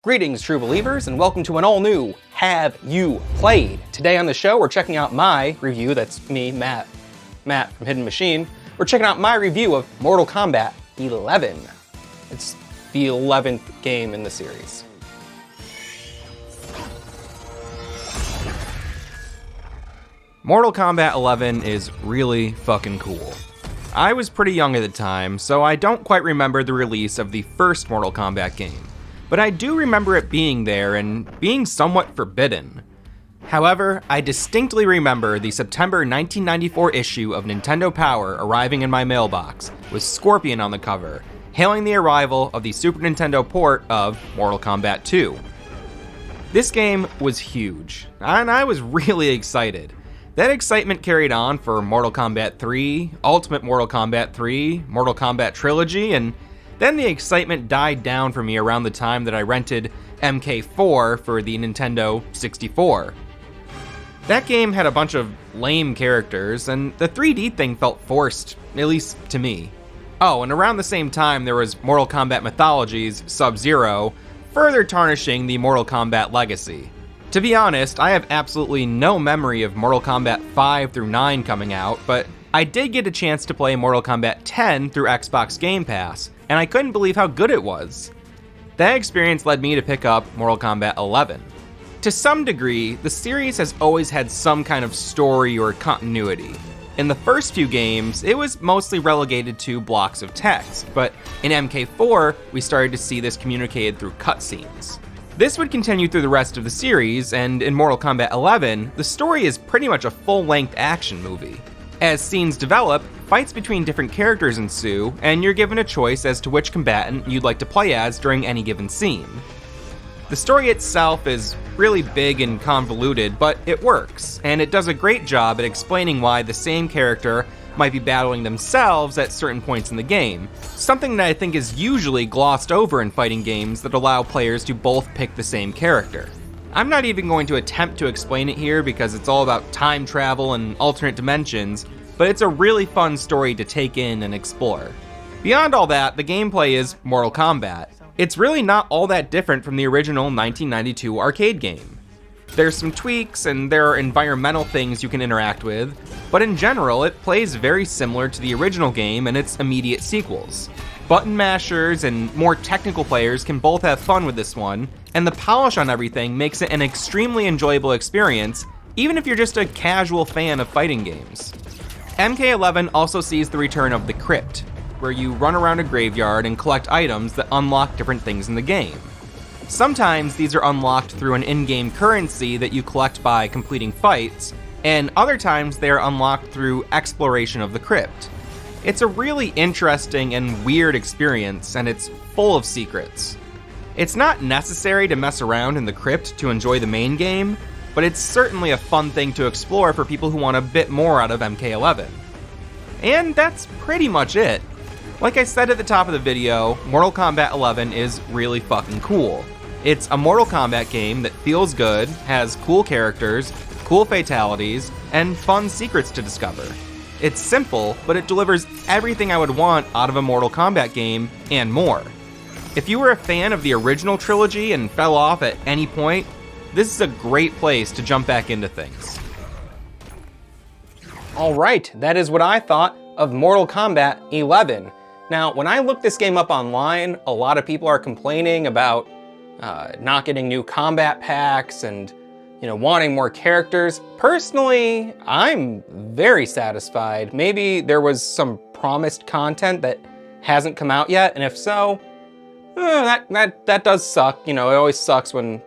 Greetings, true believers, and welcome to an all-new Have You Played? Today on the show, we're checking out my review. That's me, Matt from Hidden Machine. We're checking out my review of Mortal Kombat 11. It's the 11th game in the series. Mortal Kombat 11 is really fucking cool. I was pretty young at the time, so I don't quite remember the release of the first Mortal Kombat game. But I do remember it being there and being somewhat forbidden. However, I distinctly remember the September 1994 issue of Nintendo Power arriving in my mailbox with Scorpion on the cover, hailing the arrival of the Super Nintendo port of Mortal Kombat 2. This game was huge, and I was really excited. That excitement carried on for Mortal Kombat 3, Ultimate Mortal Kombat 3, Mortal Kombat Trilogy, and then the excitement died down for me around the time that I rented MK4 for the Nintendo 64. That game had a bunch of lame characters, and the 3D thing felt forced, at least to me. Oh, and around the same time there was Mortal Kombat Mythologies Sub-Zero, further tarnishing the Mortal Kombat legacy. To be honest, I have absolutely no memory of Mortal Kombat 5 through 9 coming out, but I did get a chance to play Mortal Kombat 10 through Xbox Game Pass, and I couldn't believe how good it was. That experience led me to pick up Mortal Kombat 11. To some degree, the series has always had some kind of story or continuity. In the first few games, it was mostly relegated to blocks of text, but in MK4, we started to see this communicated through cutscenes. This would continue through the rest of the series, and in Mortal Kombat 11, the story is pretty much a full-length action movie. As scenes develop, fights between different characters ensue, and you're given a choice as to which combatant you'd like to play as during any given scene. The story itself is really big and convoluted, but it works, and it does a great job at explaining why the same character might be battling themselves at certain points in the game, something that I think is usually glossed over in fighting games that allow players to both pick the same character. I'm not even going to attempt to explain it here because it's all about time travel and alternate dimensions, but it's a really fun story to take in and explore. Beyond all that, the gameplay is Mortal Kombat. It's really not all that different from the original 1992 arcade game. There's some tweaks and there are environmental things you can interact with, but in general, it plays very similar to the original game and its immediate sequels. Button mashers and more technical players can both have fun with this one, and the polish on everything makes it an extremely enjoyable experience, even if you're just a casual fan of fighting games. MK11 also sees the return of the Crypt, where you run around a graveyard and collect items that unlock different things in the game. Sometimes these are unlocked through an in-game currency that you collect by completing fights, and other times they are unlocked through exploration of the crypt. It's a really interesting and weird experience, and it's full of secrets. It's not necessary to mess around in the crypt to enjoy the main game, but it's certainly a fun thing to explore for people who want a bit more out of MK11. And that's pretty much it. Like I said at the top of the video, Mortal Kombat 11 is really fucking cool. It's a Mortal Kombat game that feels good, has cool characters, cool fatalities, and fun secrets to discover. It's simple, but it delivers everything I would want out of a Mortal Kombat game, and more. If you were a fan of the original trilogy and fell off at any point, this is a great place to jump back into things. Alright, that is what I thought of Mortal Kombat 11. Now, when I looked this game up online, a lot of people are complaining about not getting new combat packs and wanting more characters. Personally, I'm very satisfied. Maybe there was some promised content that hasn't come out yet, and if so, that does suck. It always sucks when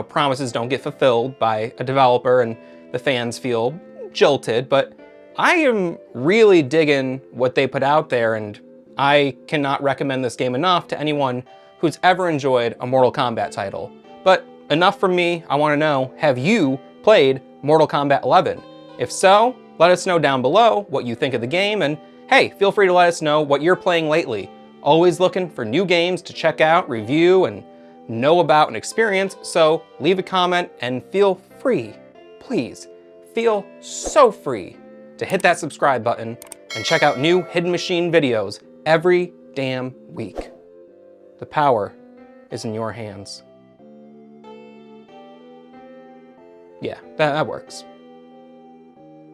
promises don't get fulfilled by a developer and the fans feel jilted, but I am really digging what they put out there, and I cannot recommend this game enough to anyone who's ever enjoyed a Mortal Kombat title. But enough from me. I want to know, have you played Mortal Kombat 11? If so, let us know down below what you think of the game, and hey, feel free to let us know what you're playing lately. Always looking for new games to check out, review, and know about and experience, so leave a comment and feel free, please, feel so free to hit that subscribe button and check out new Hidden Machine videos every damn week. The power is in your hands. Yeah, that works.